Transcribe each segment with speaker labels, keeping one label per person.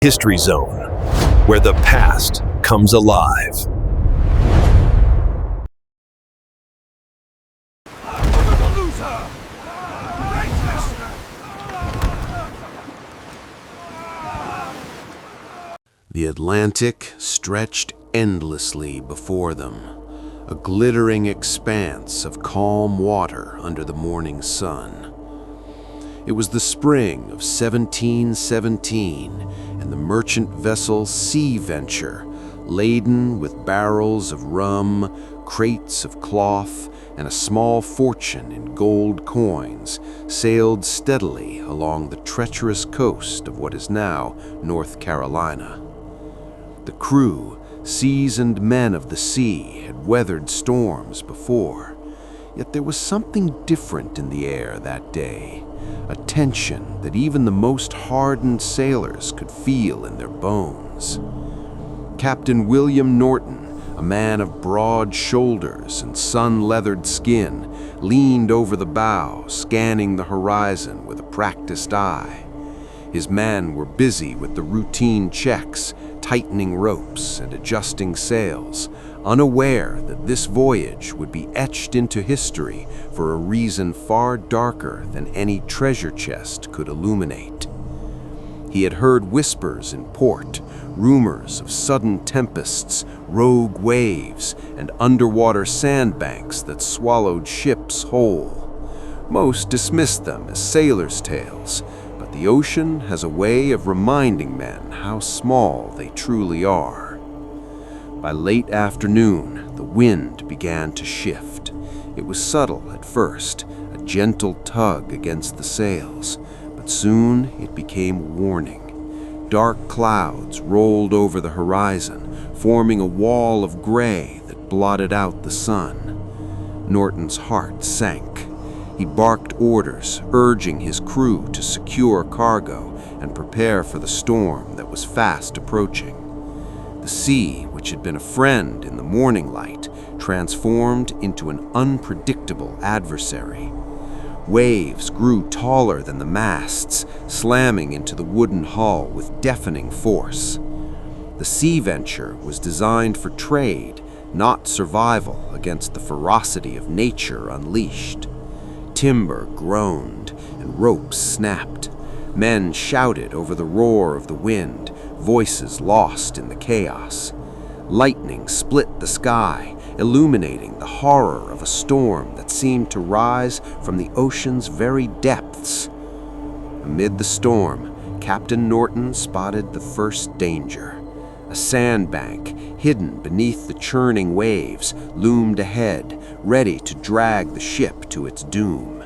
Speaker 1: History Zone, where the past comes alive.
Speaker 2: The Atlantic stretched endlessly before them, a glittering expanse of calm water under the morning sun. It was the spring of 1717, and the merchant vessel Sea Venture, laden with barrels of rum, crates of cloth, and a small fortune in gold coins, sailed steadily along the treacherous coast of what is now North Carolina. The crew, seasoned men of the sea, had weathered storms before, yet there was something different in the air that day. A tension that even the most hardened sailors could feel in their bones. Captain William Norton, a man of broad shoulders and sun-leathered skin, leaned over the bow, scanning the horizon with a practiced eye. His men were busy with the routine checks, tightening ropes and adjusting sails, unaware that this voyage would be etched into history for a reason far darker than any treasure chest could illuminate. He had heard whispers in port, rumors of sudden tempests, rogue waves, and underwater sandbanks that swallowed ships whole. Most dismissed them as sailors' tales, but the ocean has a way of reminding men how small they truly are. By late afternoon, the wind began to shift. It was subtle at first, a gentle tug against the sails, but soon it became warning. Dark clouds rolled over the horizon, forming a wall of gray that blotted out the sun. Norton's heart sank. He barked orders, urging his crew to secure cargo and prepare for the storm that was fast approaching. The sea, which had been a friend in the morning light, transformed into an unpredictable adversary. Waves grew taller than the masts, slamming into the wooden hull with deafening force. The Sea Venture was designed for trade, not survival against the ferocity of nature unleashed. Timber groaned and ropes snapped. Men shouted over the roar of the wind, voices lost in the chaos. Lightning split the sky, illuminating the horror of a storm that seemed to rise from the ocean's very depths. Amid the storm, Captain Norton spotted the first danger. A sandbank, hidden beneath the churning waves, loomed ahead, ready to drag the ship to its doom.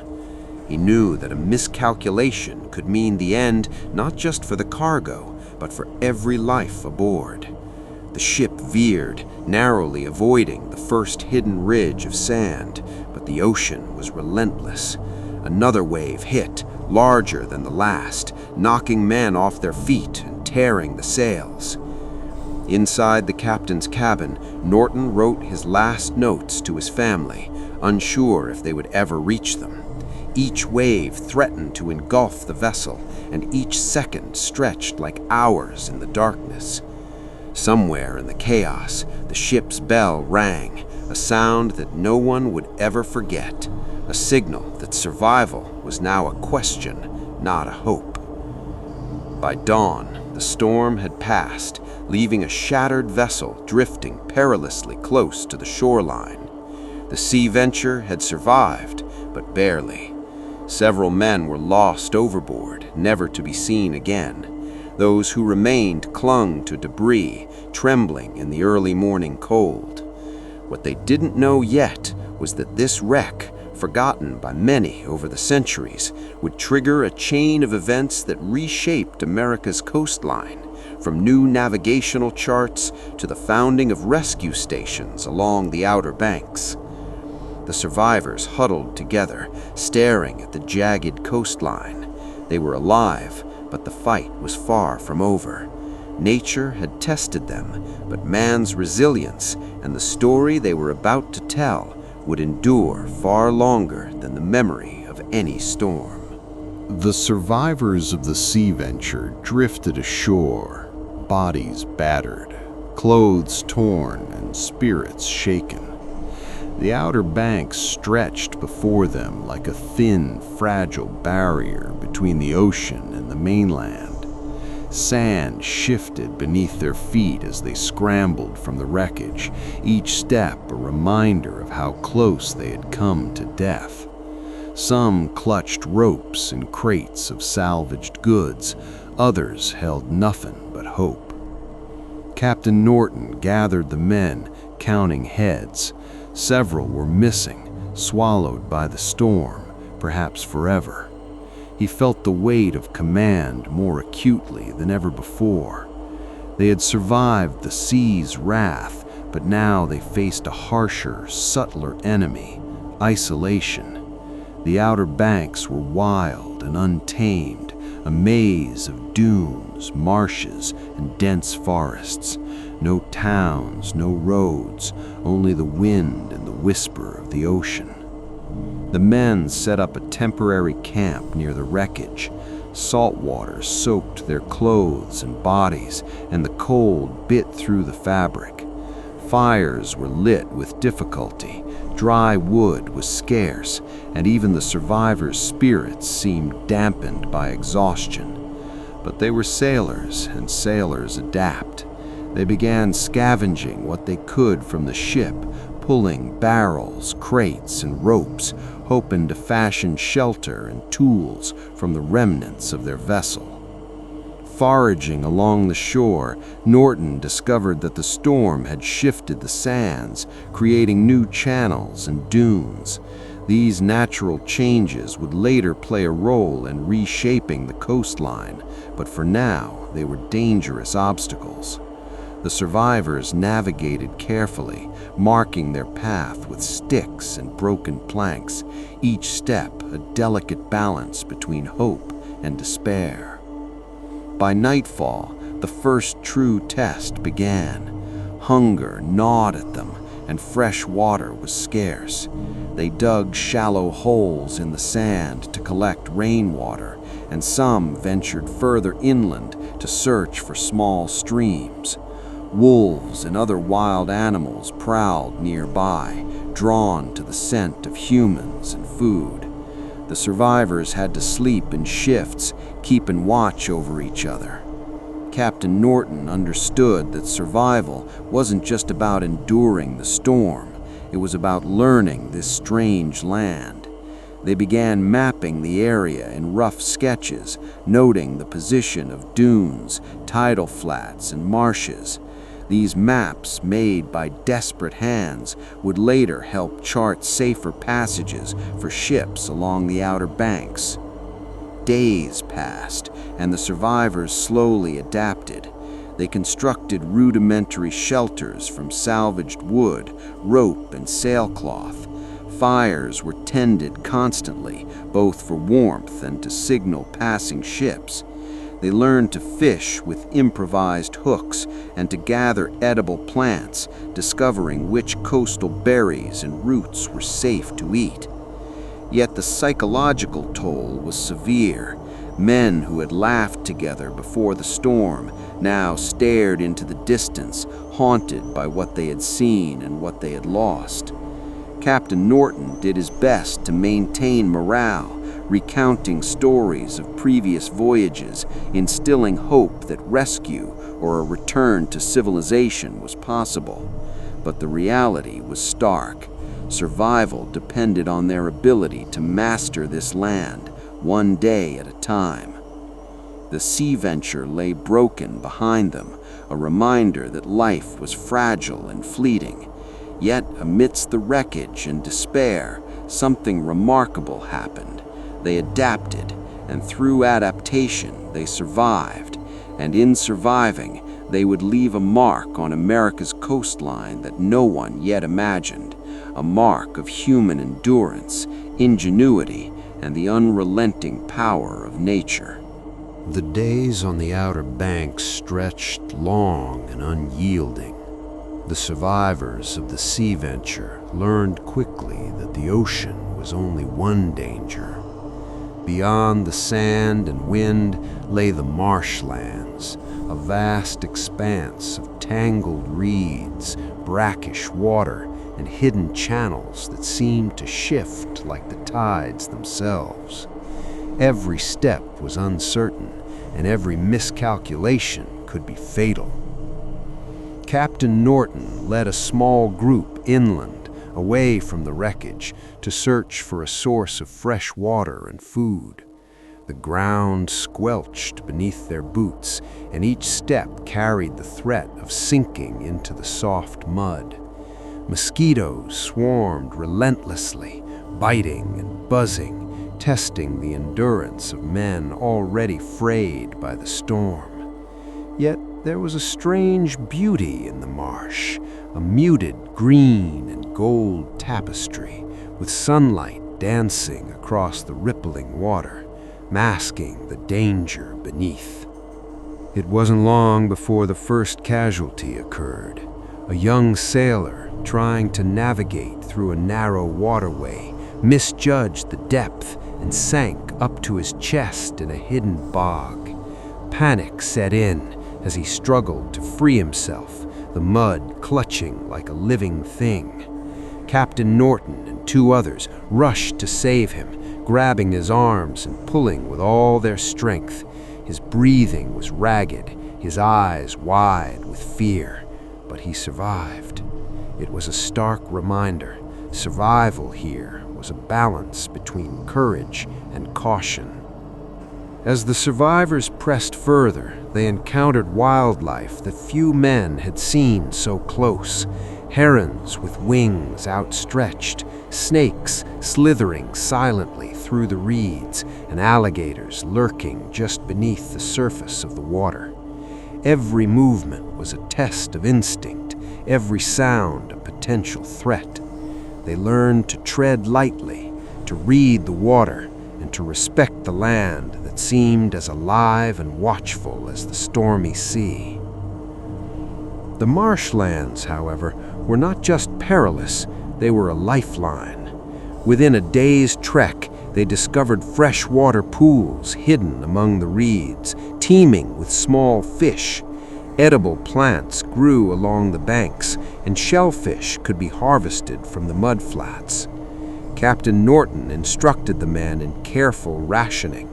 Speaker 2: He knew that a miscalculation could mean the end not just for the cargo, but for every life aboard. The ship veered, narrowly avoiding the first hidden ridge of sand, but the ocean was relentless. Another wave hit, larger than the last, knocking men off their feet and tearing the sails. Inside the captain's cabin, Norton wrote his last notes to his family, unsure if they would ever reach them. Each wave threatened to engulf the vessel, and each second stretched like hours in the darkness. Somewhere in the chaos, the ship's bell rang, a sound that no one would ever forget, a signal that survival was now a question, not a hope. By dawn, the storm had passed, leaving a shattered vessel drifting perilously close to the shoreline. The Sea Venture had survived, but barely. Several men were lost overboard, never to be seen again. Those who remained clung to debris, trembling in the early morning cold. What they didn't know yet was that this wreck, forgotten by many over the centuries, would trigger a chain of events that reshaped America's coastline, from new navigational charts to the founding of rescue stations along the Outer Banks. The survivors huddled together, staring at the jagged coastline. They were alive, but the fight was far from over. Nature had tested them, but man's resilience and the story they were about to tell would endure far longer than the memory of any storm.
Speaker 3: The survivors of the Sea Venture drifted ashore,
Speaker 2: bodies battered, clothes torn, and spirits shaken. The Outer Banks stretched before them like a thin, fragile barrier between the ocean and the mainland. Sand shifted beneath their feet as they scrambled from the wreckage, each step a reminder of how close they had come to death. Some clutched ropes and crates of salvaged goods, others held nothing but hope. Captain Norton gathered the men, counting heads. Several were missing, swallowed by the storm, perhaps forever. He felt the weight of command more acutely than ever before. They had survived the sea's wrath, but now they faced a harsher, subtler enemy: isolation. The Outer Banks were wild and untamed, a maze of dunes, marshes, and dense forests. No towns, no roads, only the wind and the whisper of the ocean. The men set up a temporary camp near the wreckage. Salt water soaked their clothes and bodies, and the cold bit through the fabric. Fires were lit with difficulty. Dry wood was scarce, and even the survivors' spirits seemed dampened by exhaustion. But they were sailors, and sailors adapt. They began scavenging what they could from the ship, pulling barrels, crates, and ropes, hoping to fashion shelter and tools from the remnants of their vessel. Foraging along the shore, Norton discovered that the storm had shifted the sands, creating new channels and dunes. These natural changes would later play a role in reshaping the coastline, but for now they were dangerous obstacles. The survivors navigated carefully, marking their path with sticks and broken planks, each step a delicate balance between hope and despair. By nightfall, the first true test began. Hunger gnawed at them, and fresh water was scarce. They dug shallow holes in the sand to collect rainwater, and some ventured further inland to search for small streams. Wolves and other wild animals prowled nearby, drawn to the scent of humans and food. The survivors had to sleep in shifts, keeping watch over each other. Captain Norton understood that survival wasn't just about enduring the storm, it was about learning this strange land. They began mapping the area in rough sketches, noting the position of dunes, tidal flats, and marshes. These maps, made by desperate hands, would later help chart safer passages for ships along the Outer Banks. Days passed, and the survivors slowly adapted. They constructed rudimentary shelters from salvaged wood, rope, and sailcloth. Fires were tended constantly, both for warmth and to signal passing ships. They learned to fish with improvised hooks and to gather edible plants, discovering which coastal berries and roots were safe to eat. Yet the psychological toll was severe. Men who had laughed together before the storm now stared into the distance, haunted by what they had seen and what they had lost. Captain Norton did his best to maintain morale, recounting stories of previous voyages, instilling hope that rescue or a return to civilization was possible. But the reality was stark. Survival depended on their ability to master this land, one day at a time. The Sea Venture lay broken behind them, a reminder that life was fragile and fleeting. Yet, amidst the wreckage and despair, something remarkable happened. They adapted, and through adaptation, they survived. And in surviving, they would leave a mark on America's coastline that no one yet imagined, a mark of human endurance, ingenuity, and the unrelenting power of nature. The days on the Outer Banks stretched long and unyielding. The survivors of the Sea Venture learned quickly that the ocean was only one danger. beyond the sand and wind lay the marshlands, a vast expanse of tangled reeds, brackish water, and hidden channels that seemed to shift like the tides themselves. Every step was uncertain, and every miscalculation could be fatal. Captain Norton led a small group inland, away from the wreckage, to search for a source of fresh water and food. The ground squelched beneath their boots, and each step carried the threat of sinking into the soft mud. Mosquitoes swarmed relentlessly, biting and buzzing, testing the endurance of men already frayed by the storm. Yet there was a strange beauty in the marsh, a muted green and gold tapestry, with sunlight dancing across the rippling water, masking the danger beneath. It wasn't long before the first casualty occurred. A young sailor, trying to navigate through a narrow waterway, misjudged the depth and sank up to his chest in a hidden bog. Panic set in as he struggled to free himself, the mud clutching like a living thing. Captain Norton and two others rushed to save him, grabbing his arms and pulling with all their strength. His breathing was ragged, his eyes wide with fear, but he survived. It was a stark reminder. Survival here was a balance between courage and caution. As the survivors pressed further, they encountered wildlife that few men had seen so close. Herons with wings outstretched, snakes slithering silently through the reeds, and alligators lurking just beneath the surface of the water. Every movement was a test of instinct, every sound a potential threat. They learned to tread lightly, to read the water, and to respect the land that seemed as alive and watchful as the stormy sea. The marshlands, however, were not just perilous, they were a lifeline. Within a day's trek, they discovered freshwater pools hidden among the reeds, teeming with small fish. Edible plants grew along the banks, and shellfish could be harvested from the mudflats. Captain Norton instructed the men in careful rationing.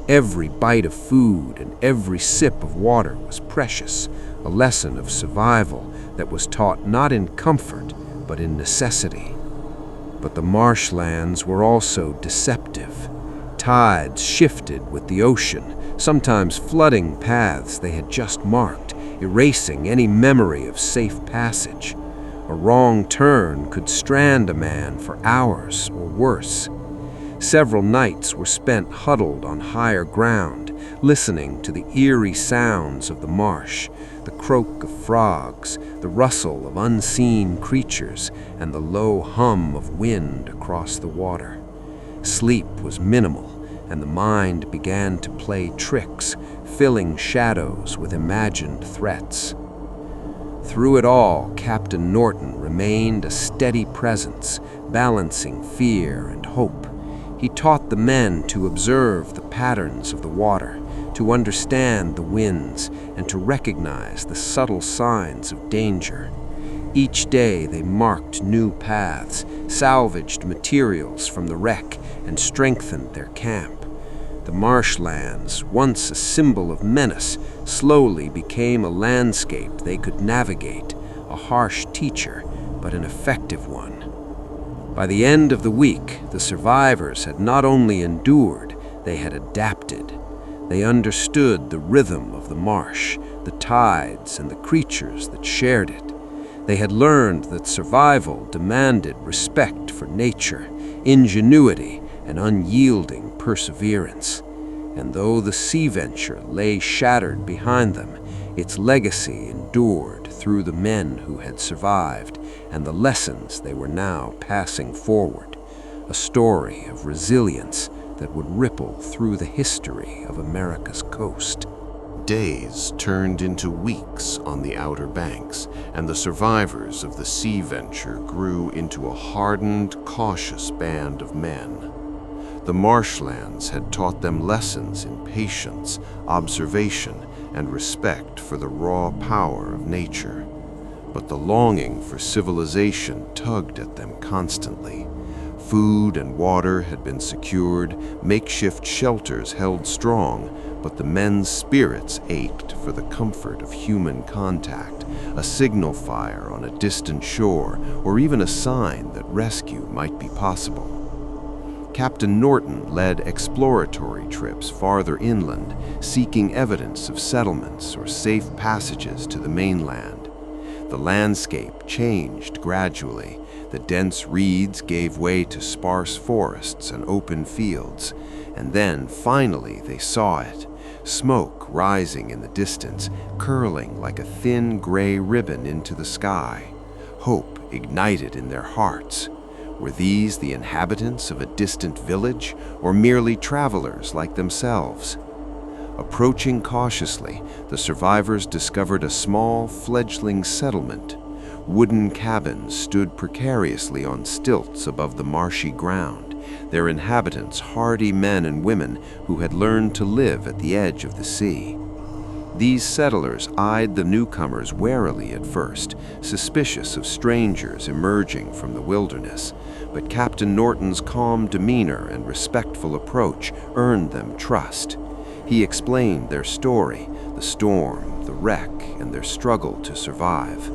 Speaker 2: Every bite of food and every sip of water was precious, a lesson of survival that was taught not in comfort, but in necessity. But the marshlands were also deceptive. Tides shifted with the ocean, sometimes flooding paths they had just marked, erasing any memory of safe passage. A wrong turn could strand a man for hours or worse. Several nights were spent huddled on higher ground, listening to the eerie sounds of the marsh, the croak of frogs, the rustle of unseen creatures, and the low hum of wind across the water. Sleep was minimal, and the mind began to play tricks, filling shadows with imagined threats. Through it all, Captain Norton remained a steady presence, balancing fear and hope. He taught the men to observe the patterns of the water, to understand the winds, and to recognize the subtle signs of danger. Each day they marked new paths, salvaged materials from the wreck, and strengthened their camp. The marshlands, once a symbol of menace, slowly became a landscape they could navigate, a harsh teacher, but an effective one. By the end of the week, the survivors had not only endured, they had adapted. They understood the rhythm of the marsh, the tides, and the creatures that shared it. They had learned that survival demanded respect for nature, ingenuity, and unyielding perseverance. And though the sea venture lay shattered behind them, its legacy endured through the men who had survived and the lessons they were now passing forward, a story of resilience that would ripple through the history of America's coast.
Speaker 3: Days turned into weeks on the Outer Banks, and the survivors of the sea venture grew into a hardened, cautious band of men. The marshlands had taught them lessons in patience, observation, and respect for the raw power of nature. But the longing for civilization tugged at them constantly. Food and water had been secured, makeshift shelters held strong, but the men's spirits ached for the comfort of human contact, a signal fire on a distant shore, or even a sign that rescue might be possible. Captain Norton led exploratory trips farther inland, seeking evidence of settlements or safe passages to the mainland. The landscape changed gradually. The dense reeds gave way to sparse forests and open fields, and then finally they saw it. Smoke rising in the distance, curling like a thin gray ribbon into the sky. Hope ignited in their hearts. Were these the inhabitants of a distant village, or merely travelers like themselves? Approaching cautiously, the survivors discovered a small, fledgling settlement. Wooden cabins stood precariously on stilts above the marshy ground, their inhabitants hardy men and women who had learned to live at the edge of the sea. These settlers eyed the newcomers warily at first, suspicious of strangers emerging from the wilderness, but Captain Norton's calm demeanor and respectful approach earned them trust. He explained their story, the storm, the wreck, and their struggle to survive.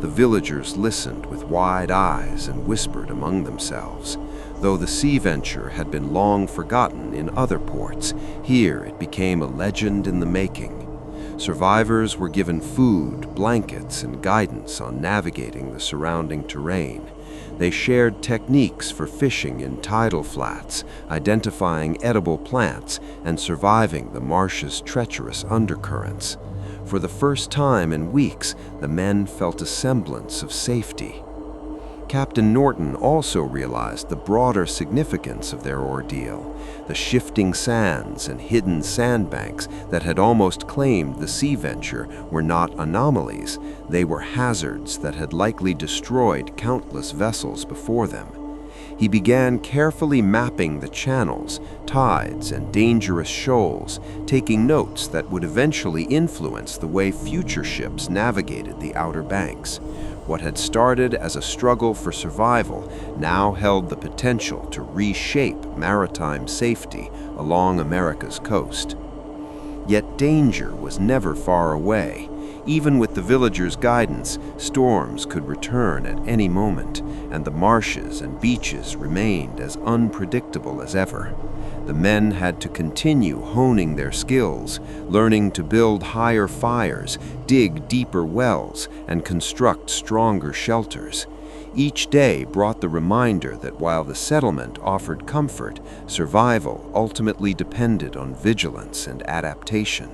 Speaker 3: The villagers listened with wide eyes and whispered among themselves. Though the sea venture had been long forgotten in other ports, here it became a legend in the making. Survivors were given food, blankets, and guidance on navigating the surrounding terrain. They shared techniques for fishing in tidal flats, identifying edible plants, and surviving the marsh's treacherous undercurrents. For the first time in weeks, the men felt a semblance of safety. Captain Norton also realized the broader significance of their ordeal. The shifting sands and hidden sandbanks that had almost claimed the sea venture were not anomalies. They were hazards that had likely destroyed countless vessels before them. He began carefully mapping the channels, tides, and dangerous shoals, taking notes that would eventually influence the way future ships navigated the Outer Banks. What had started as a struggle for survival now held the potential to reshape maritime safety along America's coast. Yet danger was never far away. Even with the villagers' guidance, storms could return at any moment, and the marshes and beaches remained as unpredictable as ever. The men had to continue honing their skills, learning to build higher fires, dig deeper wells, and construct stronger shelters. Each day brought the reminder that while the settlement offered comfort, survival ultimately depended on vigilance and adaptation.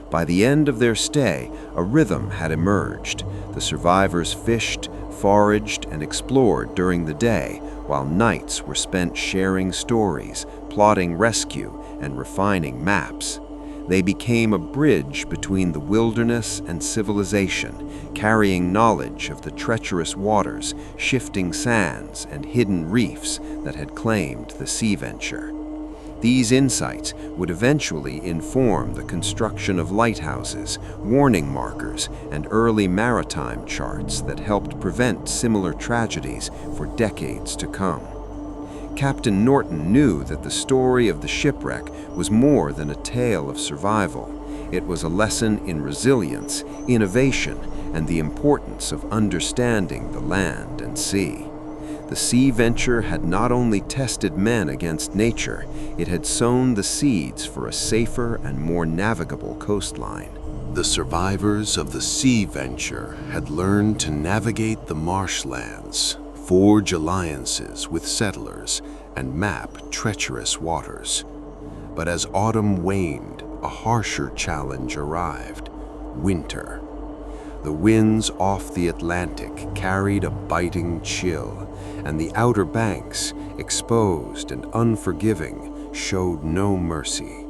Speaker 3: By the end of their stay, a rhythm had emerged. The survivors fished, foraged, and explored during the day, while nights were spent sharing stories, plotting rescue, and refining maps. They became a bridge between the wilderness and civilization, carrying knowledge of the treacherous waters, shifting sands, and hidden reefs that had claimed the sea venture. These insights would eventually inform the construction of lighthouses, warning markers, and early maritime charts that helped prevent similar tragedies for decades to come. Captain Norton knew that the story of the shipwreck was more than a tale of survival. It was a lesson in resilience, innovation, and the importance of understanding the land and sea. The sea venture had not only tested men against nature, it had sown the seeds for a safer and more navigable coastline.
Speaker 2: The survivors of the sea venture had learned to navigate the marshlands, forge alliances with settlers, and map treacherous waters. But as autumn waned, a harsher challenge arrived: winter. The winds off the Atlantic carried a biting chill, and the Outer Banks, exposed and unforgiving, showed no mercy.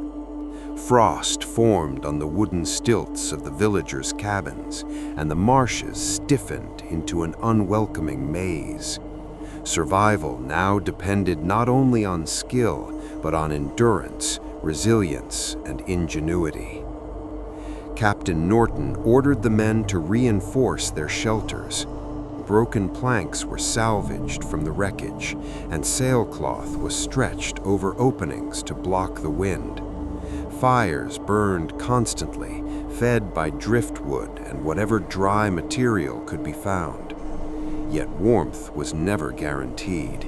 Speaker 2: Frost formed on the wooden stilts of the villagers' cabins, and the marshes stiffened into an unwelcoming maze. Survival now depended not only on skill, but on endurance, resilience, and ingenuity. Captain Norton ordered the men to reinforce their shelters. Broken planks were salvaged from the wreckage, and sailcloth was stretched over openings to block the wind. Fires burned constantly, fed by driftwood and whatever dry material could be found. Yet warmth was never guaranteed.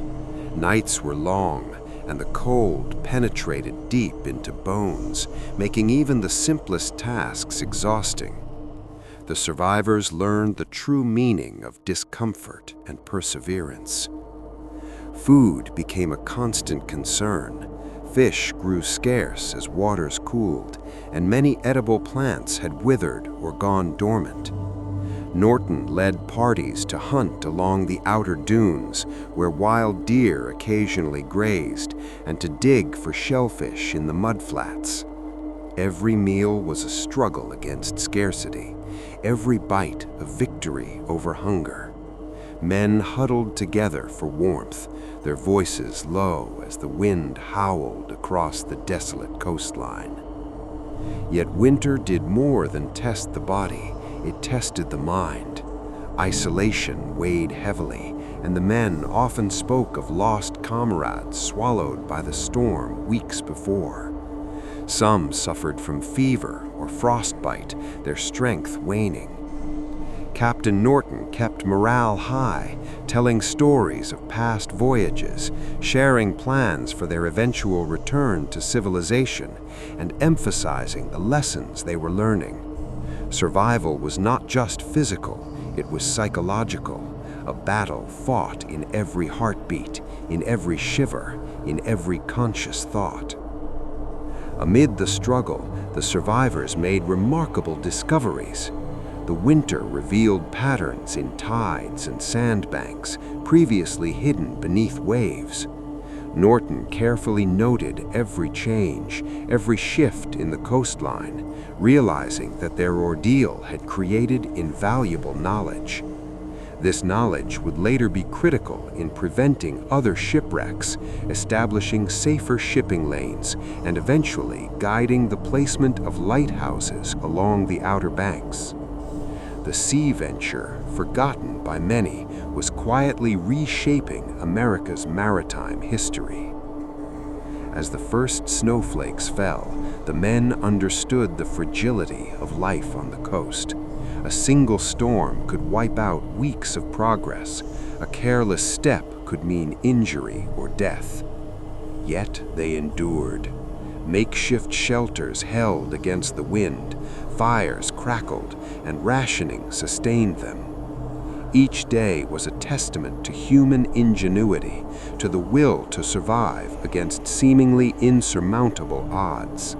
Speaker 2: Nights were long, and the cold penetrated deep into bones, making even the simplest tasks exhausting. The survivors learned the true meaning of discomfort and perseverance. Food became a constant concern. Fish grew scarce as waters cooled, and many edible plants had withered or gone dormant. Norton led parties to hunt along the outer dunes, where wild deer occasionally grazed, and to dig for shellfish in the mudflats. Every meal was a struggle against scarcity, every bite a victory over hunger. Men huddled together for warmth, their voices low as the wind howled across the desolate coastline. Yet winter did more than test the body, it tested the mind. Isolation weighed heavily, and the men often spoke of lost comrades swallowed by the storm weeks before. Some suffered from fever or frostbite, their strength waning. Captain Norton kept morale high, telling stories of past voyages, sharing plans for their eventual return to civilization, and emphasizing the lessons they were learning. Survival was not just physical, it was psychological, a battle fought in every heartbeat, in every shiver, in every conscious thought. Amid the struggle, the survivors made remarkable discoveries. The winter revealed patterns in tides and sandbanks previously hidden beneath waves. Norton carefully noted every change, every shift in the coastline, realizing that their ordeal had created invaluable knowledge. This knowledge would later be critical in preventing other shipwrecks, establishing safer shipping lanes, and eventually guiding the placement of lighthouses along the Outer Banks. The Sea Venture, forgotten by many, was quietly reshaping America's maritime history. As the first snowflakes fell, the men understood the fragility of life on the coast. A single storm could wipe out weeks of progress. A careless step could mean injury or death. Yet they endured. Makeshift shelters held against the wind, fires crackled, and rationing sustained them. Each day was a testament to human ingenuity, to the will to survive against seemingly insurmountable odds.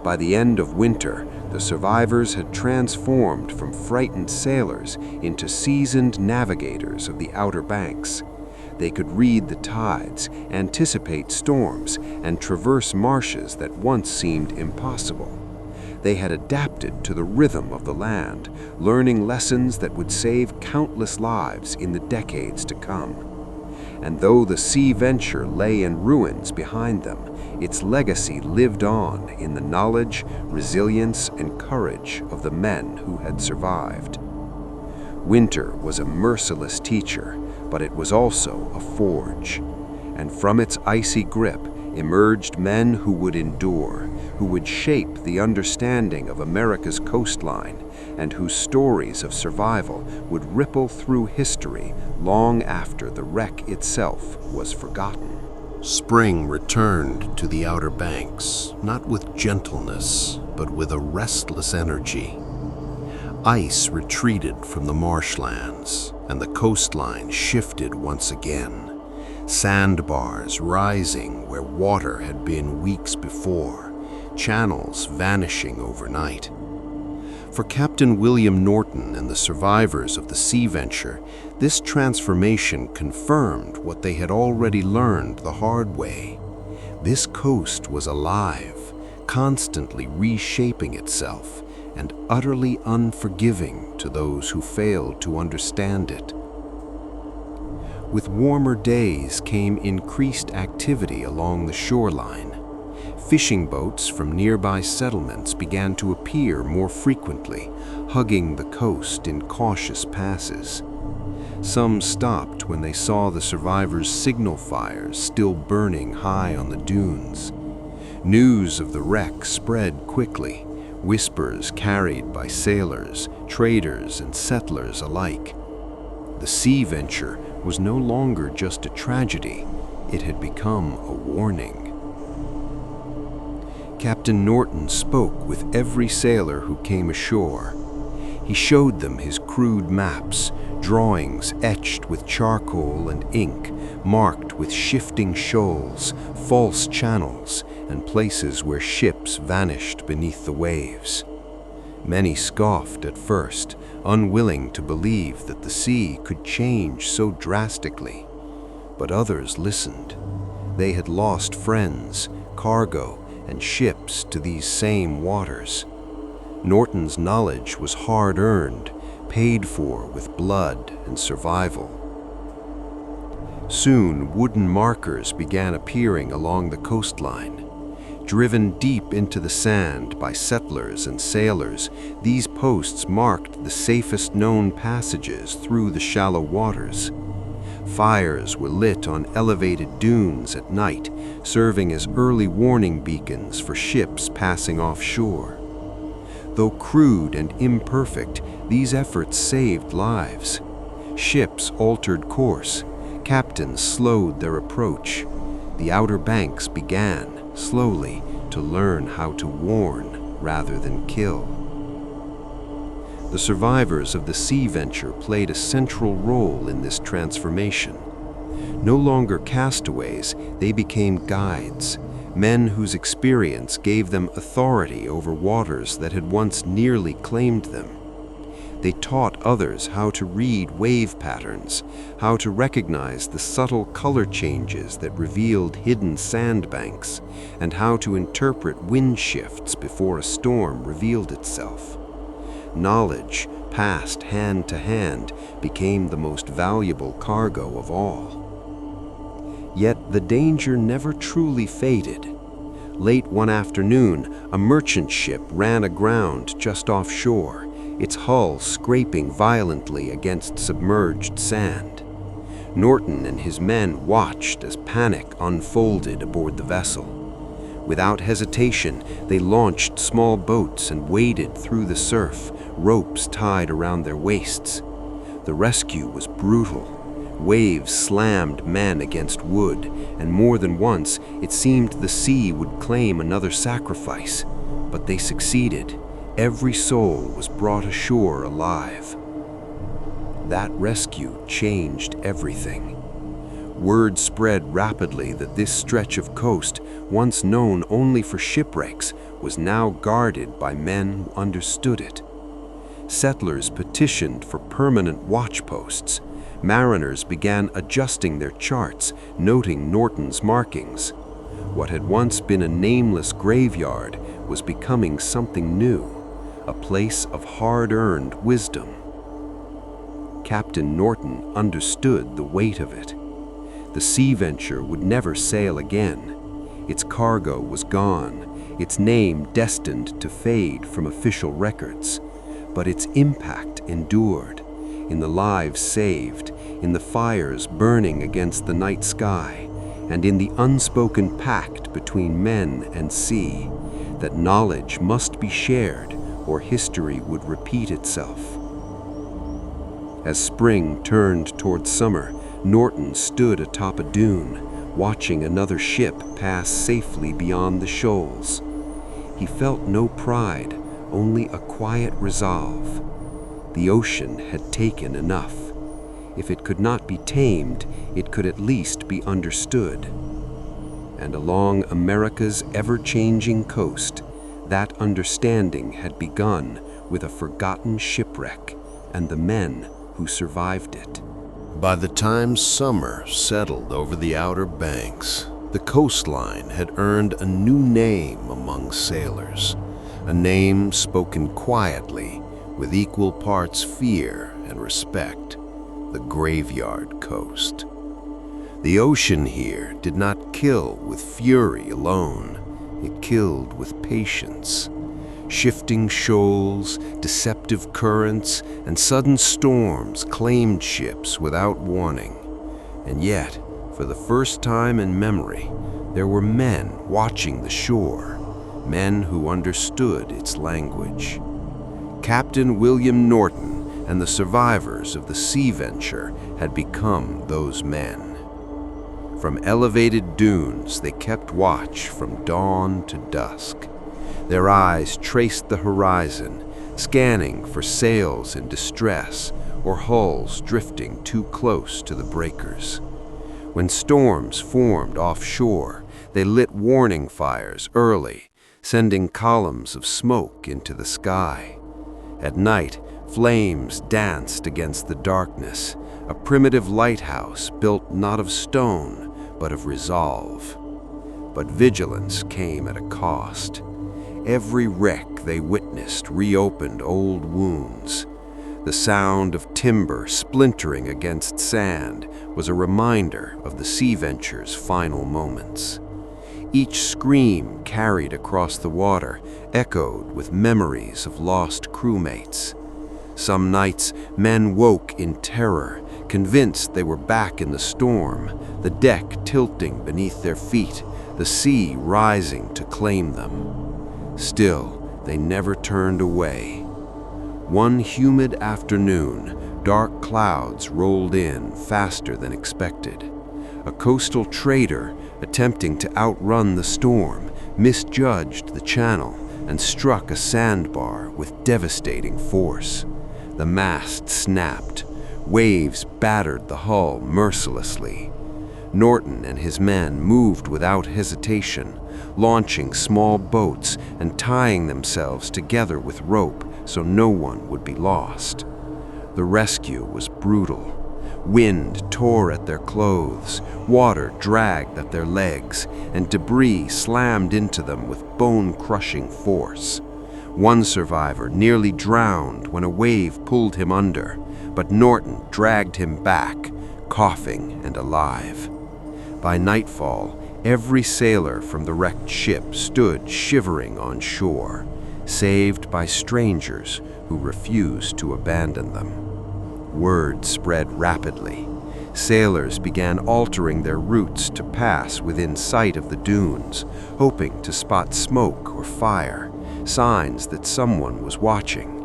Speaker 2: By the end of winter, the survivors had transformed from frightened sailors into seasoned navigators of the Outer Banks. They could read the tides, anticipate storms, and traverse marshes that once seemed impossible. They had adapted to the rhythm of the land, learning lessons that would save countless lives in the decades to come. And though the Sea Venture lay in ruins behind them, its legacy lived on in the knowledge, resilience, and courage of the men who had survived. Winter was a merciless teacher, but it was also a forge. And from its icy grip emerged men who would endure, who would shape the understanding of America's coastline, and whose stories of survival would ripple through history long after the wreck itself was forgotten.
Speaker 4: Spring returned to the Outer Banks, not with gentleness, but with a restless energy. Ice retreated from the marshlands, and the coastline shifted once again. Sandbars rising where water had been weeks before, channels vanishing overnight. For Captain William Norton and the survivors of the Sea Venture, this transformation confirmed what they had already learned the hard way. This coast was alive, constantly reshaping itself, and utterly unforgiving to those who failed to understand it.
Speaker 2: With warmer days came increased activity along the shoreline. Fishing boats from nearby settlements began to appear more frequently, hugging the coast in cautious passes. Some stopped when they saw the survivors' signal fires still burning high on the dunes. News of the wreck spread quickly, whispers carried by sailors, traders, and settlers alike. The sea venture was no longer just a tragedy, it had become a warning. Captain Norton spoke with every sailor who came ashore. He showed them his crude maps, drawings etched with charcoal and ink, marked with shifting shoals, false channels, and places where ships vanished beneath the waves. Many scoffed at first, unwilling to believe that the sea could change so drastically. But others listened. They had lost friends, cargo, and ships to these same waters. Norton's knowledge was hard-earned, paid for with blood and survival. Soon, wooden markers began appearing along the coastline. Driven deep into the sand by settlers and sailors, these posts marked the safest known passages through the shallow waters. Fires were lit on elevated dunes at night, serving as early warning beacons for ships passing offshore. Though crude and imperfect, these efforts saved lives. Ships altered course, captains slowed their approach. The Outer Banks began, slowly, to learn how to warn rather than kill. The survivors of the sea venture played a central role in this transformation. No longer castaways, they became guides, men whose experience gave them authority over waters that had once nearly claimed them. They taught others how to read wave patterns, how to recognize the subtle color changes that revealed hidden sandbanks, and how to interpret wind shifts before a storm revealed itself. Knowledge, passed hand to hand, became the most valuable cargo of all. Yet the danger never truly faded. Late one afternoon, a merchant ship ran aground just offshore, its hull scraping violently against submerged sand. Norton and his men watched as panic unfolded aboard the vessel. Without hesitation, they launched small boats and waded through the surf, ropes tied around their waists. The rescue was brutal. Waves slammed men against wood, and more than once it seemed the sea would claim another sacrifice. But they succeeded. Every soul was brought ashore alive. That rescue changed everything. Word spread rapidly that this stretch of coast, once known only for shipwrecks, was now guarded by men who understood it. Settlers petitioned for permanent watch posts. Mariners began adjusting their charts, noting Norton's markings. What had once been a nameless graveyard was becoming something new, a place of hard-earned wisdom. Captain Norton understood the weight of it. The sea venture would never sail again. Its cargo was gone, its name destined to fade from official records. But its impact endured, in the lives saved, in the fires burning against the night sky, and in the unspoken pact between men and sea, that knowledge must be shared or history would repeat itself. As spring turned toward summer, Norton stood atop a dune, watching another ship pass safely beyond the shoals. He felt no pride, only a quiet resolve. The ocean had taken enough. If it could not be tamed, it could at least be understood. And along America's ever-changing coast, that understanding had begun with a forgotten shipwreck and the men who survived it.
Speaker 4: By the time summer settled over the Outer Banks, the coastline had earned a new name among sailors, a name spoken quietly with equal parts fear and respect: the Graveyard Coast.
Speaker 2: The ocean here did not kill with fury alone. It killed with patience. Shifting shoals, deceptive currents, and sudden storms claimed ships without warning. And yet, for the first time in memory, there were men watching the shore, men who understood its language. Captain William Norton and the survivors of the Sea Venture had become those men. From elevated dunes, they kept watch from dawn to dusk. Their eyes traced the horizon, scanning for sails in distress or hulls drifting too close to the breakers. When storms formed offshore, they lit warning fires early, sending columns of smoke into the sky. At night, flames danced against the darkness, a primitive lighthouse built not of stone, but of resolve. But vigilance came at a cost. Every wreck they witnessed reopened old wounds. The sound of timber splintering against sand was a reminder of the Sea Venture's final moments. Each scream carried across the water echoed with memories of lost crewmates. Some nights, men woke in terror, convinced they were back in the storm, the deck tilting beneath their feet, the sea rising to claim them. Still, they never turned away. One humid afternoon, dark clouds rolled in faster than expected. A coastal trader, attempting to outrun the storm, misjudged the channel and struck a sandbar with devastating force. The mast snapped. Waves battered the hull mercilessly. Norton and his men moved without hesitation, launching small boats and tying themselves together with rope so no one would be lost. The rescue was brutal. Wind tore at their clothes, water dragged at their legs, and debris slammed into them with bone-crushing force. One survivor nearly drowned when a wave pulled him under, but Norton dragged him back, coughing and alive. By nightfall, every sailor from the wrecked ship stood shivering on shore, saved by strangers who refused to abandon them. Word spread rapidly. Sailors began altering their routes to pass within sight of the dunes, hoping to spot smoke or fire, signs that someone was watching.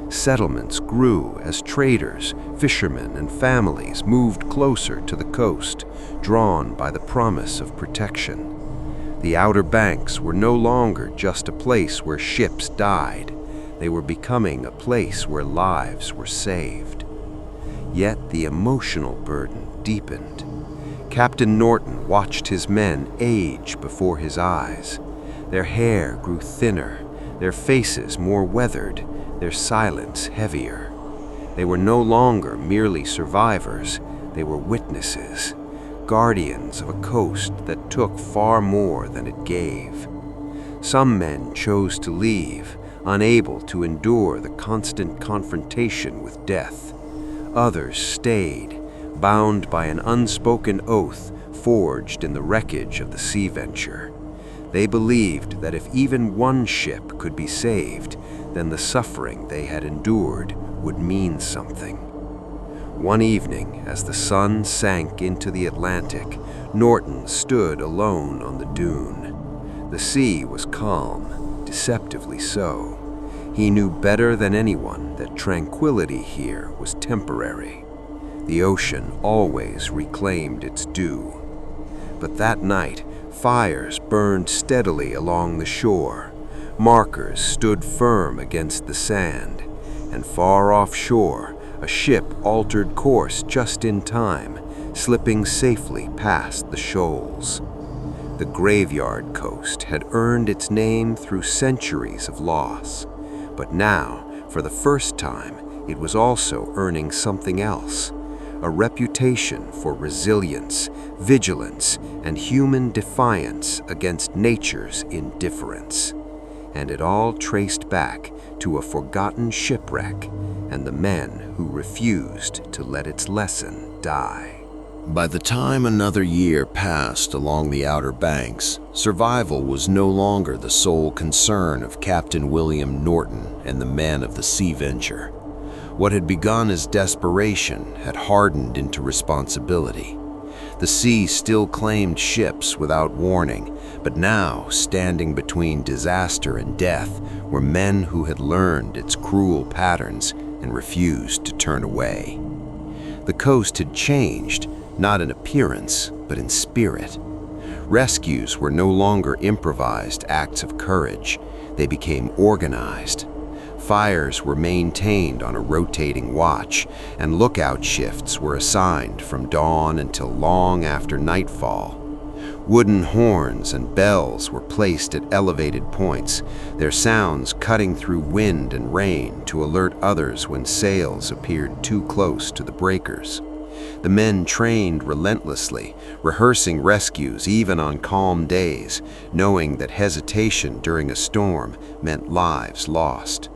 Speaker 2: Settlements grew as traders, fishermen, and families moved closer to the coast, drawn by the promise of protection. The Outer Banks were no longer just a place where ships died. They were becoming a place where lives were saved. Yet the emotional burden deepened. Captain Norton watched his men age before his eyes. Their hair grew thinner, their faces more weathered, their silence heavier. They were no longer merely survivors, they were witnesses, guardians of a coast that took far more than it gave. Some men chose to leave, unable to endure the constant confrontation with death. Others stayed, bound by an unspoken oath forged in the wreckage of the Sea Venture. They believed that if even one ship could be saved, then the suffering they had endured would mean something. One evening, as the sun sank into the Atlantic, Norton stood alone on the dune. The sea was calm, deceptively so. He knew better than anyone that tranquility here was temporary. The ocean always reclaimed its due. But that night, fires burned steadily along the shore. Markers stood firm against the sand, and far offshore, a ship altered course just in time, slipping safely past the shoals. The Graveyard Coast had earned its name through centuries of loss, but now, for the first time, it was also earning something else, a reputation for resilience, vigilance, and human defiance against nature's indifference. And it all traced back to a forgotten shipwreck and the men who refused to let its lesson die. By the time another year passed along the Outer Banks, survival was no longer the sole concern of Captain William Norton and the men of the Sea Venture. What had begun as desperation had hardened into responsibility. The sea still claimed ships without warning, but now, standing between disaster and death, were men who had learned its cruel patterns and refused to turn away. The coast had changed, not in appearance, but in spirit. Rescues were no longer improvised acts of courage. They became organized. Fires were maintained on a rotating watch, and lookout shifts were assigned from dawn until long after nightfall. Wooden horns and bells were placed at elevated points, their sounds cutting through wind and rain to alert others when sails appeared too close to the breakers. The men trained relentlessly, rehearsing rescues even on calm days, knowing that hesitation during a storm meant lives lost.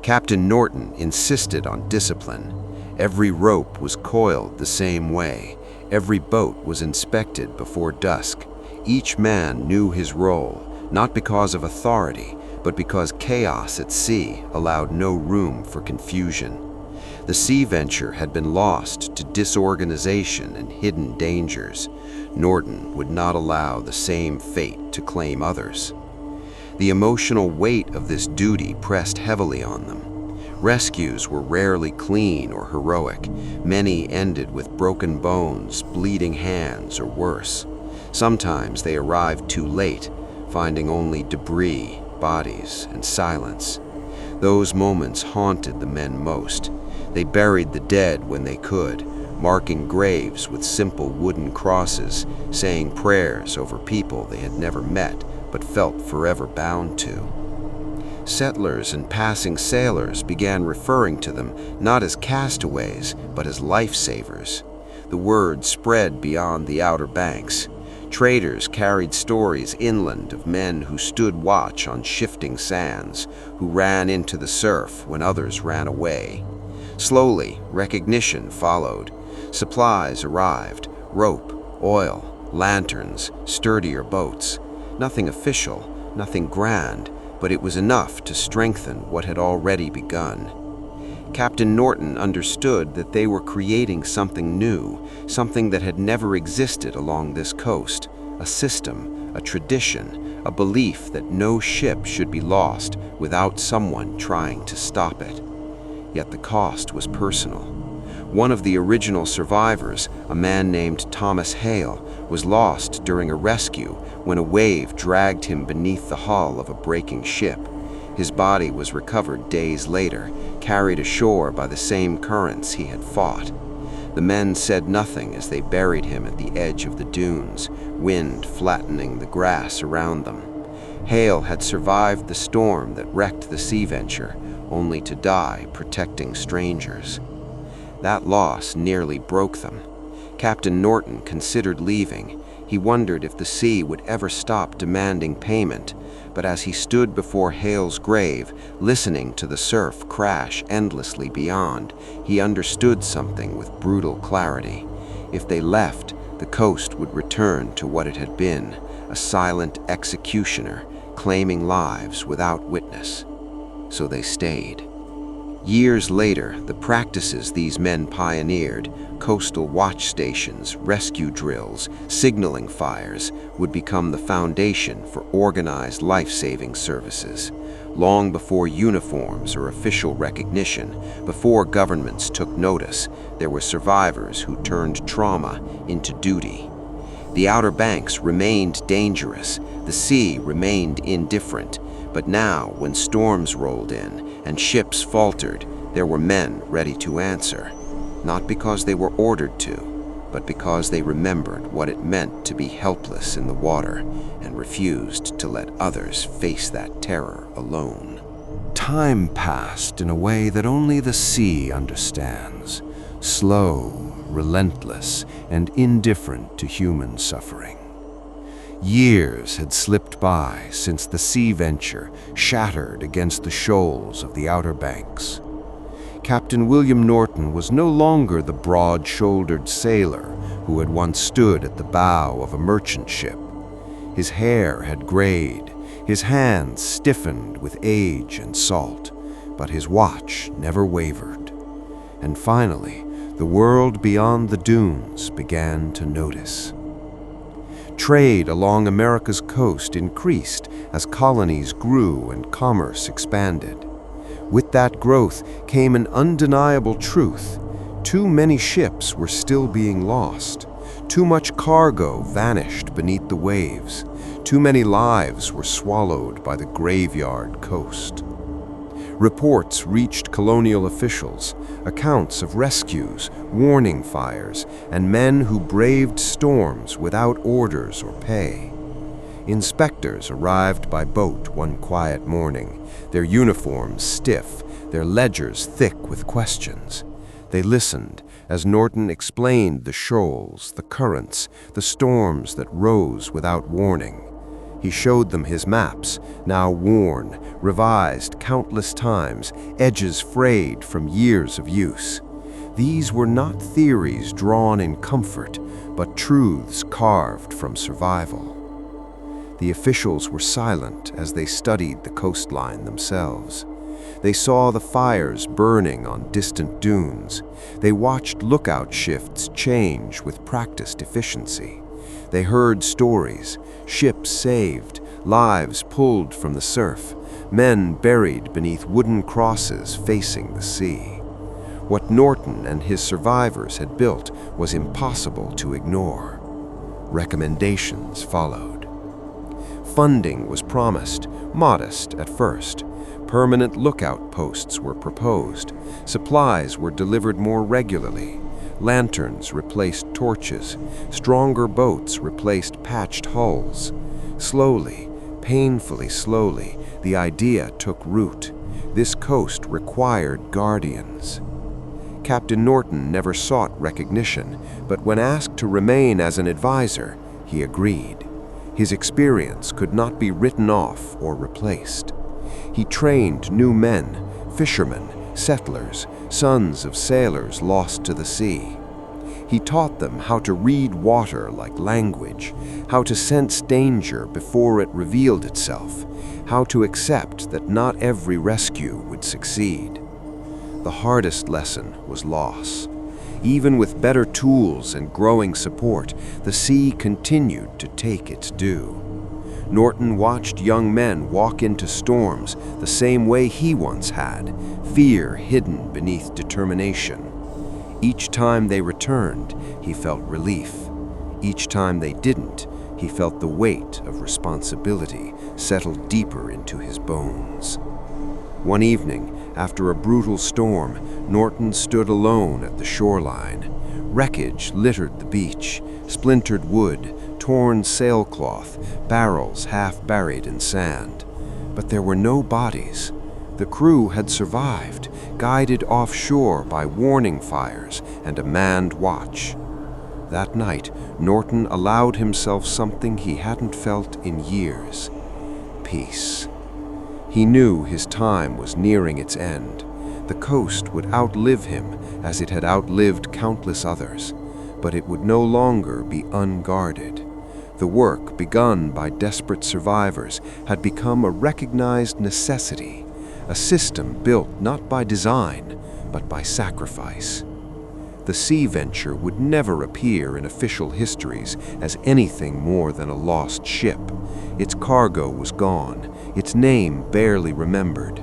Speaker 2: Captain Norton insisted on discipline. Every rope was coiled the same way. Every boat was inspected before dusk. Each man knew his role, not because of authority, but because chaos at sea allowed no room for confusion. The Sea Venture had been lost to disorganization and hidden dangers. Norton would not allow the same fate to claim others. The emotional weight of this duty pressed heavily on them. Rescues were rarely clean or heroic. Many ended with broken bones, bleeding hands, or worse. Sometimes they arrived too late, finding only debris, bodies, and silence. Those moments haunted the men most. They buried the dead when they could, marking graves with simple wooden crosses, saying prayers over people they had never met but felt forever bound to. Settlers and passing sailors began referring to them not as castaways, but as lifesavers. The word spread beyond the Outer Banks. Traders carried stories inland of men who stood watch on shifting sands, who ran into the surf when others ran away. Slowly, recognition followed. Supplies arrived: rope, oil, lanterns, sturdier boats. Nothing official, nothing grand, but it was enough to strengthen what had already begun. Captain Norton understood that they were creating something new, something that had never existed along this coast, a system, a tradition, a belief that no ship should be lost without someone trying to stop it. Yet the cost was personal. One of the original survivors, a man named Thomas Hale, was lost during a rescue when a wave dragged him beneath the hull of a breaking ship. His body was recovered days later, carried ashore by the same currents he had fought. The men said nothing as they buried him at the edge of the dunes, wind flattening the grass around them. Hale had survived the storm that wrecked the Sea Venture, only to die protecting strangers. That loss nearly broke them. Captain Norton considered leaving. He wondered if the sea would ever stop demanding payment, but as he stood before Hale's grave, listening to the surf crash endlessly beyond, he understood something with brutal clarity. If they left, the coast would return to what it had been, a silent executioner, claiming lives without witness. So they stayed. Years later, the practices these men pioneered, coastal watch stations, rescue drills, signaling fires, would become the foundation for organized life-saving services. Long before uniforms or official recognition, before governments took notice, there were survivors who turned trauma into duty. The Outer Banks remained dangerous, the sea remained indifferent, but now, when storms rolled in and ships faltered, there were men ready to answer, not because they were ordered to, but because they remembered what it meant to be helpless in the water and refused to let others face that terror alone. Time passed in a way that only the sea understands, slow, relentless, and indifferent to human suffering. Years had slipped by since the Sea Venture shattered against the shoals of the Outer Banks. Captain William Norton was no longer the broad-shouldered sailor who had once stood at the bow of a merchant ship. His hair had grayed, his hands stiffened with age and salt, but his watch never wavered. And finally, the world beyond the dunes began to notice. Trade along America's coast increased as colonies grew and commerce expanded. With that growth came an undeniable truth. Too many ships were still being lost. Too much cargo vanished beneath the waves. Too many lives were swallowed by the graveyard coast. Reports reached colonial officials, accounts of rescues, warning fires, and men who braved storms without orders or pay. Inspectors arrived by boat one quiet morning, their uniforms stiff, their ledgers thick with questions. They listened as Norton explained the shoals, the currents, the storms that rose without warning. He showed them his maps, now worn, revised countless times, edges frayed from years of use. These were not theories drawn in comfort, but truths carved from survival. The officials were silent as they studied the coastline themselves. They saw the fires burning on distant dunes. They watched lookout shifts change with practiced efficiency. They heard stories, ships saved, lives pulled from the surf, men buried beneath wooden crosses facing the sea. What Norton and his survivors had built was impossible to ignore. Recommendations followed. Funding was promised, modest at first. Permanent lookout posts were proposed. Supplies were delivered more regularly. Lanterns replaced torches. Stronger boats replaced patched hulls. Slowly, painfully slowly, the idea took root. This coast required guardians. Captain Norton never sought recognition, but when asked to remain as an advisor, he agreed. His experience could not be written off or replaced. He trained new men, fishermen, settlers, sons of sailors lost to the sea. He taught them how to read water like language, how to sense danger before it revealed itself, how to accept that not every rescue would succeed. The hardest lesson was loss. Even with better tools and growing support, the sea continued to take its due. Norton watched young men walk into storms the same way he once had, fear hidden beneath determination. Each time they returned, he felt relief. Each time they didn't, he felt the weight of responsibility settle deeper into his bones. One evening, after a brutal storm, Norton stood alone at the shoreline. Wreckage littered the beach, splintered wood, torn sailcloth, barrels half buried in sand. But there were no bodies. The crew had survived, guided offshore by warning fires and a manned watch. That night, Norton allowed himself something he hadn't felt in years: peace. He knew his time was nearing its end. The coast would outlive him as it had outlived countless others, but it would no longer be unguarded. The work begun by desperate survivors had become a recognized necessity, a system built not by design, but by sacrifice. The sea venture would never appear in official histories as anything more than a lost ship. Its cargo was gone, its name barely remembered.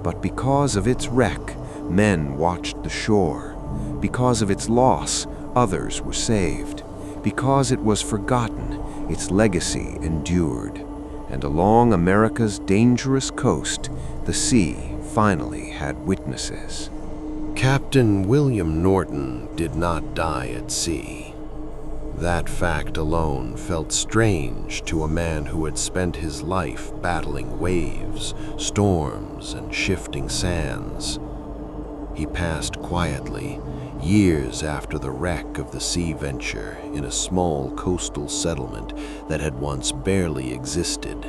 Speaker 2: But because of its wreck, men watched the shore. Because of its loss, others were saved. Because it was forgotten, its legacy endured. And along America's dangerous coast, the sea finally had witnesses.
Speaker 4: Captain William Norton did not die at sea. That fact alone felt strange to a man who had spent his life battling waves, storms, and shifting sands. He passed quietly, years after the wreck of the Sea Venture, in a small coastal settlement that had once barely existed.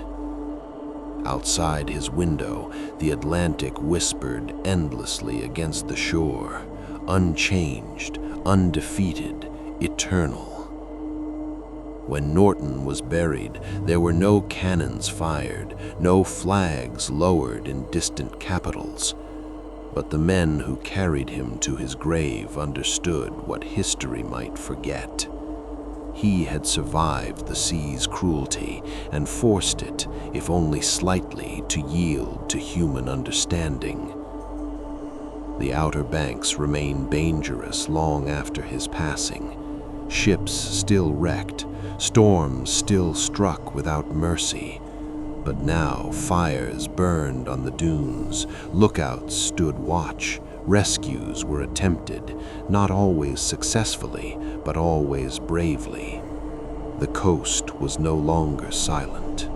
Speaker 2: Outside his window, the Atlantic whispered endlessly against the shore, unchanged, undefeated, eternal. When Norton was buried, there were no cannons fired, no flags lowered in distant capitals. But the men who carried him to his grave understood what history might forget. He had survived the sea's cruelty and forced it, if only slightly, to yield to human understanding. The Outer Banks remained dangerous long after his passing. Ships still wrecked, storms still struck without mercy. But now fires burned on the dunes, lookouts stood watch, rescues were attempted, not always successfully, but always bravely. The coast was no longer silent.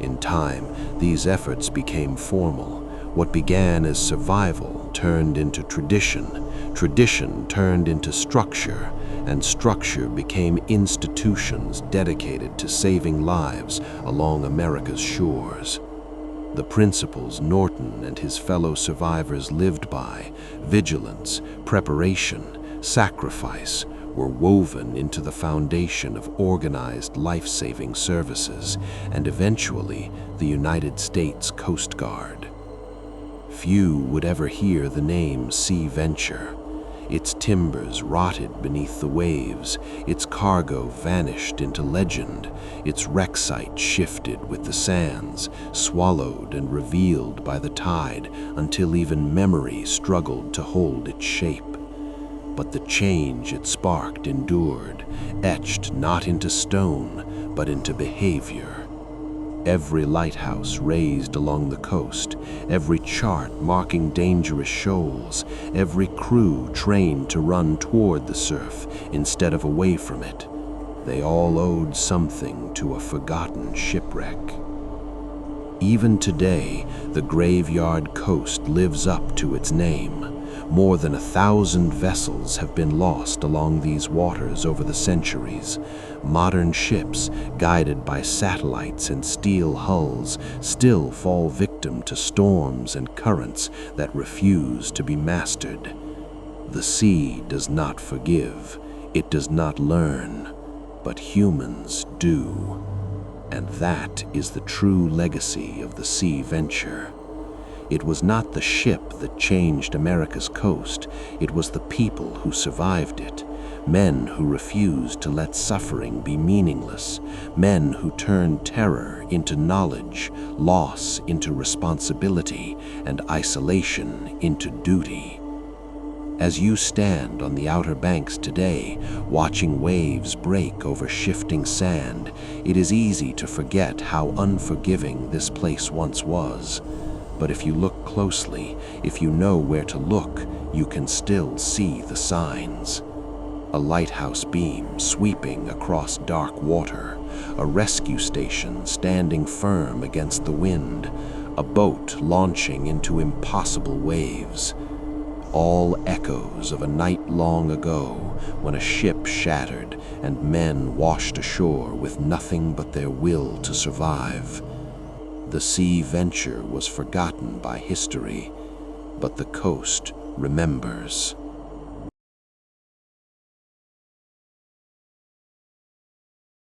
Speaker 2: In time, these efforts became formal. What began as survival turned into tradition, tradition turned into structure, and structure became institutions dedicated to saving lives along America's shores. The principles Norton and his fellow survivors lived by, vigilance, preparation, sacrifice, were woven into the foundation of organized life-saving services and eventually the United States Coast Guard. Few would ever hear the name Sea Venture. Its timbers rotted beneath the waves, its cargo vanished into legend, its wreck site shifted with the sands, swallowed and revealed by the tide until even memory struggled to hold its shape. But the change it sparked endured, etched not into stone, but into behavior. Every lighthouse raised along the coast, every chart marking dangerous shoals, every crew trained to run toward the surf instead of away from it. They all owed something to a forgotten shipwreck. Even today, the Graveyard Coast lives up to its name. More than 1,000 vessels have been lost along these waters over the centuries. Modern ships, guided by satellites and steel hulls, still fall victim to storms and currents that refuse to be mastered. The sea does not forgive, it does not learn, but humans do. And that is the true legacy of the Sea Venture. It was not the ship that changed America's coast, it was the people who survived it. Men who refused to let suffering be meaningless. Men who turned terror into knowledge, loss into responsibility, and isolation into duty. As you stand on the Outer Banks today, watching waves break over shifting sand, it is easy to forget how unforgiving this place once was. But if you look closely, if you know where to look, you can still see the signs. A lighthouse beam sweeping across dark water, a rescue station standing firm against the wind, a boat launching into impossible waves. All echoes of a night long ago when a ship shattered and men washed ashore with nothing but their will to survive. The Sea Venture was forgotten by history, but the coast remembers.